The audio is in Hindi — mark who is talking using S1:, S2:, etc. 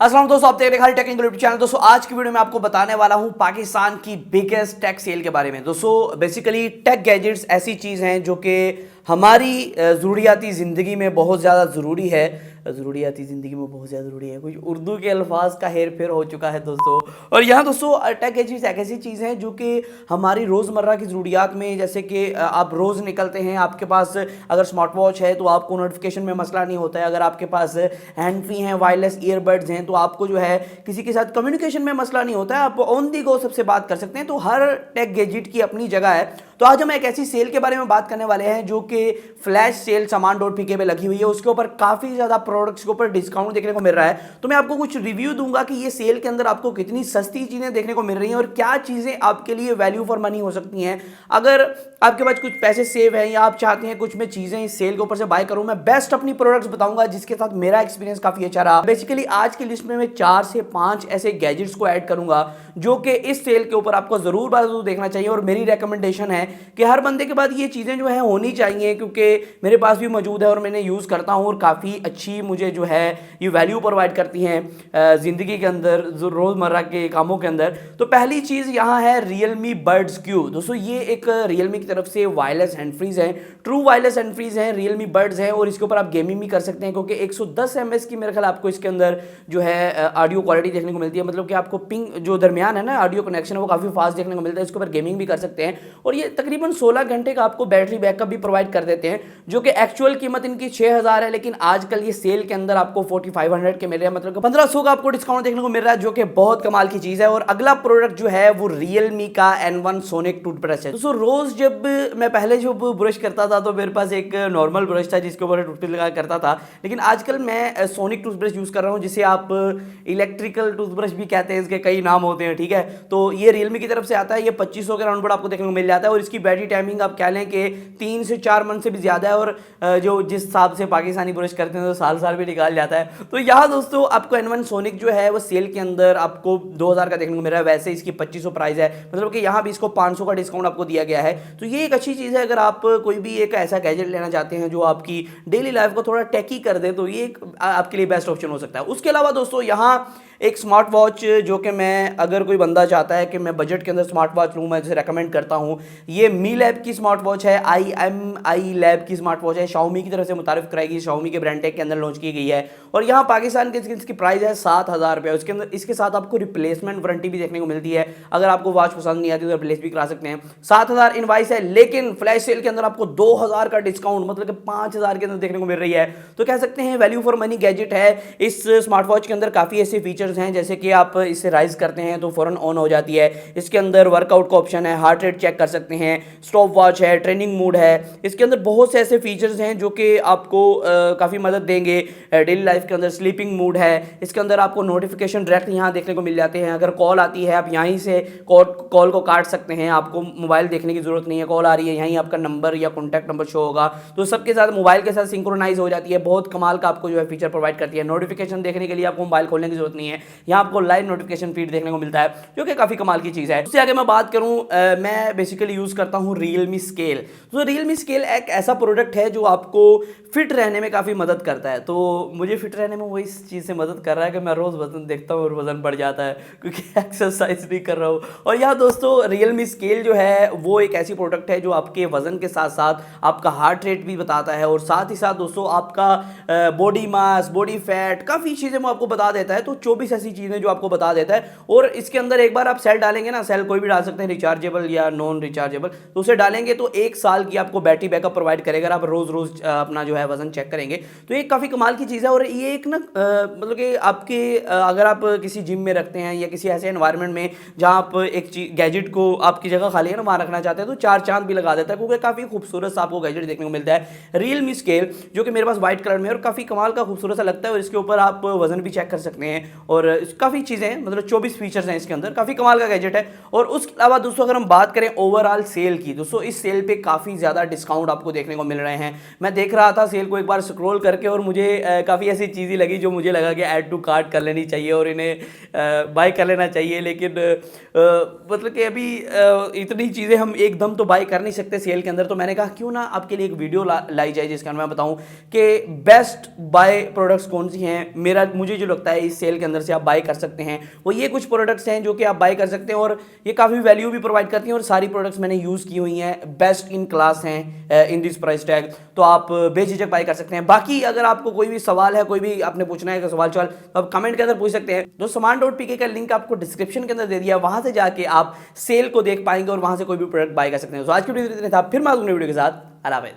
S1: अस्सलाम दोस्तों, आप देख रहे हैं टेक्निकल यूट्यूब चैनल। दोस्तों आज की वीडियो में आपको बताने वाला हूं पाकिस्तान की बिगेस्ट टेक सेल के बारे में। दोस्तों बेसिकली टेक गैजेट्स ऐसी चीज़ हैं जो कि हमारी ज़रूरियाती ज़िंदगी में बहुत ज़्यादा ज़रूरी है। ज़रूरियाती ज़िंदगी में बहुत ज़्यादा ज़रूरी है, कुछ उर्दू के अल्फाज का हेर फेर हो चुका है दोस्तों। और यहाँ दोस्तों टेक गैजेट्स एक ऐसी चीज़ हैं जो कि हमारी रोज़मर्रा की ज़रूरियात में, जैसे कि आप रोज़ निकलते हैं, आपके पास अगर स्मार्ट वॉच है तो आपको नोटिफिकेशन में मसला नहीं होता है। अगर आपके पास हैंड फ्री हैं, वायरलेस ईयरबड्स हैं, तो आपको जो है किसी के साथ कम्युनिकेशन में मसला नहीं होता है, आप ऑन दी गो सबसे बात कर सकते हैं। तो हर टेक गैजेट की अपनी जगह है। तो आज हम एक ऐसी सेल के बारे में बात करने वाले हैं जो कि फ्लैश सेल सामान.pk पे लगी हुई है। उसके ऊपर काफ़ी ज़्यादा प्रोडक्ट्स के ऊपर डिस्काउंट देखने को मिल रहा है। तो मैं आपको कुछ रिव्यू दूंगा कि ये सेल के अंदर आपको कितनी सस्ती चीज़ें देखने को मिल रही हैं और क्या चीज़ें आपके लिए वैल्यू फॉर मनी हो सकती हैं। अगर आपके पास कुछ पैसे सेव हैं या आप चाहते हैं कुछ मैं चीज़ें इस सेल के ऊपर से बाय करूँ, मैं बेस्ट अपनी प्रोडक्ट्स बताऊंगा जिसके साथ मेरा एक्सपीरियंस काफ़ी अच्छा रहा। बेसिकली आज की लिस्ट में मैं 4 से 5 ऐसे गैजेट्स को ऐड करूंगा जो कि इस सेल के ऊपर आपको ज़रूर देखना चाहिए। और मेरी रिकमेंडेशन है कि हर बंदे के बाद ये चीज़ें जो है होनी चाहिए, क्योंकि मेरे पास भी मौजूद है और मैंने यूज़ करता हूँ और काफ़ी अच्छी मुझे जो है ये वैल्यू प्रोवाइड करती हैं ज़िंदगी के अंदर, रोज़मर्रा के कामों के अंदर। तो पहली चीज़ यहाँ है Realme Buds Q। दोस्तों ये एक Realme की तरफ से वायरलेस हैंड फ्रीज है, ट्रू वायरलेस हैंड फ्रीज है, Realme Buds है और इसके ऊपर आप गेमिंग भी कर सकते हैं, क्योंकि 110 mS की मेरे ख्याल आपको इसके अंदर जो है ऑडियो क्वालिटी देखने को मिलती है। मतलब कि आपको पिंग जो दरमियान है ना ऑडियो कनेक्शन है वो काफ़ी फास्ट देखने को मिलता है। इसके ऊपर गेमिंग भी कर सकते हैं और ये तकरीबन 16 घंटे का आपको बैटरी बैकअप भी प्रोवाइड कर देते हैं, जो कि एक्चुअल कीमत इनकी 6000 है, लेकिन आजकल ये सेल के अंदर आपको 4500 के मिल रहे हैं। मतलब 1500 का आपको डिस्काउंट देखने को मिल रहा है, जो कि बहुत कमाल की चीज़ है। और अगला प्रोडक्ट जो है वो Realme का N1 सोनिक टूथब्रश है। दोस्तों रोज़ जब मैं पहले जब ब्रश करता था तो मेरे पास एक नॉर्मल ब्रश था जिसके ऊपर टूथपेस्ट लगा करता था, लेकिन आजकल मैं सोनिक टूथब्रश यूज़ कर रहा हूँ, जिसे आप इलेक्ट्रिकल टूथब्रश भी कहते हैं, इसके कई नाम होते हैं, ठीक है। तो ये Realme की तरफ से आता है, ये 2500 के राउंड पर आपको देखने को मिल जाता है और इसकी बैटरी टाइमिंग आप कह लें कि 3 से 4 मंथ से भी ज़्यादा है। और जो जिस हिसाब से पाकिस्तानी ब्रश करते हैं तो साल भी निकाल जाता है। तो यहाँ दोस्तों आपको N1 सोनिक जो है वो सेल के अंदर आपको 2000 का देखने को मिल रहा है। वैसे इसकी 2500 प्राइस है, मतलब कि यहाँ भी इसको 500 का डिस्काउंट आपको दिया गया है। तो ये एक अच्छी चीज़ है। अगर आप कोई भी एक ऐसा गैजेट लेना चाहते हैं जो आपकी डेली लाइफ को थोड़ा टेकी कर दे, तो ये एक आपके लिए बेस्ट ऑप्शन हो सकता है। उसके अलावा दोस्तों यहाँ एक स्मार्ट वॉच जो कि मैं, अगर कोई बंदा चाहता है कि मैं बजट के अंदर स्मार्ट वॉच लूँ, मैं जिसे रेकमेंड करता हूँ, ये मी लैब की स्मार्ट वॉच है, IMI लैब की स्मार्ट वॉच है। Xiaomi की तरफ से मुतारिफ कराई, Xiaomi के ब्रांड टेक के अंदर लॉन्च की गई है और यहाँ पाकिस्तान के इसकी प्राइस है 7000 रुपये। उसके अंदर इसके साथ आपको रिप्लेसमेंट वारंटी भी देखने को मिलती है। अगर आपको वॉच पसंद नहीं आती तो रिप्लेस भी करा सकते हैं। 7000 इनवाइस है, लेकिन फ्लैश सेल के अंदर आपको 2000 का डिस्काउंट, मतलब कि 5000 के अंदर देखने को मिल रही है। तो कह सकते हैं वैल्यू फॉर मनी गैजेट है। इस स्मार्ट वॉच के अंदर काफ़ी ऐसे फीचर्स हैं, जैसे कि आप इसे राइज करते हैं तो फौरन ऑन हो जाती है। इसके अंदर वर्कआउट का ऑप्शन है, हार्ट रेट चेक कर सकते हैं, स्टॉप वॉच है, ट्रेनिंग मोड है। इसके अंदर बहुत से ऐसे फीचर्स हैं जो कि आपको काफ़ी मदद देंगे डेली लाइफ के अंदर। स्लीपिंग मोड है, इसके अंदर आपको नोटिफिकेशन डायरेक्ट यहाँ देखने को मिल जाते हैं। अगर कॉल आती है आप यहीं से कॉल को काट सकते हैं, आपको मोबाइल देखने की जरूरत नहीं है। कॉल आ रही है, यहीं आपका नंबर या कॉन्टैक्ट नंबर शो होगा, तो सबके साथ मोबाइल के साथ सिंक्रोनाइज हो जाती है। बहुत कमाल का आपको जो है फीचर प्रोवाइड करती है। नोटिफिकेशन देखने के लिए आपको मोबाइल खोलने की जरूरत नहीं है, यहाँ आपको लाइव नोटिफिकेशन फीड देखने को मिलता है, जो कि काफ़ी कमाल की चीज़ है। उससे आगे मैं बात करूँ, मैं बेसिकली यूज़ करता हूँ Realme Scale। तो Realme Scale एक ऐसा प्रोडक्ट है जो आपको फिट रहने में काफ़ी मदद करता है। तो मुझे फिट रहने में वो इस चीज़ से मदद कर रहा है कि मैं रोज़ वजन देखता हूँ और वजन बढ़ जाता है, क्योंकि एक्सरसाइज नहीं कर रहा हूँ। और यहाँ दोस्तों Realme Scale जो है वो एक ऐसी प्रोडक्ट है जो आपके वजन के साथ साथ आपका हार्ट रेट भी बताता है और साथ ही साथ दोस्तों आपका बॉडी मास, बॉडी फैट, काफ़ी चीज़ें वो आपको बता देता है। तो 24 ऐसी चीज़ें जो आपको बता देता है। और इसके अंदर एक बार आप सेल डालेंगे ना, सेल कोई भी डाल सकते हैं, रिचार्जेबल या नॉन रिचार्जेबल, तो उसे डालेंगे तो 1 साल की आपको बैटरी बैकअप प्रोवाइड करेगा। आप रोज़ अपना जो है वजन चेक करेंगे तो ये काफ़ी कमाल की चीज़ है। और ये एक ना मतलब कि आपके अगर आप किसी जिम में रखते हैं या किसी ऐसे एनवायरनमेंट में जहाँ आप एक गैजेट को, आपकी जगह खाली है ना, वहाँ रखना चाहते हैं, तो 4 चांद भी लगा देता है, क्योंकि काफ़ी खूबसूरत सा आपको गैजेट देखने को मिलता है Realme Scale, जो कि मेरे पास व्हाइट कलर में और काफ़ी कमाल का खूबसूरत सा लगता है। और इसके ऊपर आप वजन भी चेक कर सकते हैं और काफ़ी चीज़ें, मतलब 24 फीचर्स हैं इसके अंदर, काफ़ी कमाल का गैजेट है। और उसके अलावा दोस्तों अगर हम बात करें ओवरऑल सेल की, दोस्तों इस सेल पे काफ़ी ज़्यादा डिस्काउंट आपको देखने को मिल रहे हैं। मैं देख रहा था सेल को एक बार स्क्रॉल करके और मुझे काफ़ी ऐसी चीज़ें लगी जो मुझे लगा कि ऐड टू कार्ट कर लेनी चाहिए और इन्हें बाय कर लेना चाहिए, लेकिन मतलब कि अभी इतनी चीज़ें हम एकदम तो बाय कर नहीं सकते सेल के अंदर। तो मैंने कहा क्यों ना आपके लिए एक वीडियो लाई जाए जिसके अंदर मैं बताऊं कि बेस्ट बाय प्रोडक्ट्स कौन सी हैं। मुझे जो लगता है इस सेल के अंदर से आप बाय कर सकते हैं वो ये कुछ प्रोडक्ट्स हैं जो कि आप बाय कर सकते हैं और ये काफ़ी वैल्यू भी प्रोवाइड करती हैं और सारी प्रोडक्ट्स मैंने यूज़ की हुई हैं, बेस्ट इन क्लास हैं इन दिस प्राइस टैग, तो आप बेझिझक बाय कर सकते हैं। बाकी अगर आपको कोई भी सवाल है, कोई भी आपने पूछना है सवाल तो आप कमेंट के अंदर पूछ सकते हैं। जो saman.pk का लिंक आपको डिस्क्रिप्शन के अंदर दे दिया, वहां से जाके आप सेल को देख पाएंगे और वहां से कोई भी प्रोडक्ट बाय कर सकते हैं। तो आज की वीडियो इतना था, फिर मैं अगली वीडियो के साथ। अल्लाह हाफ़िज़।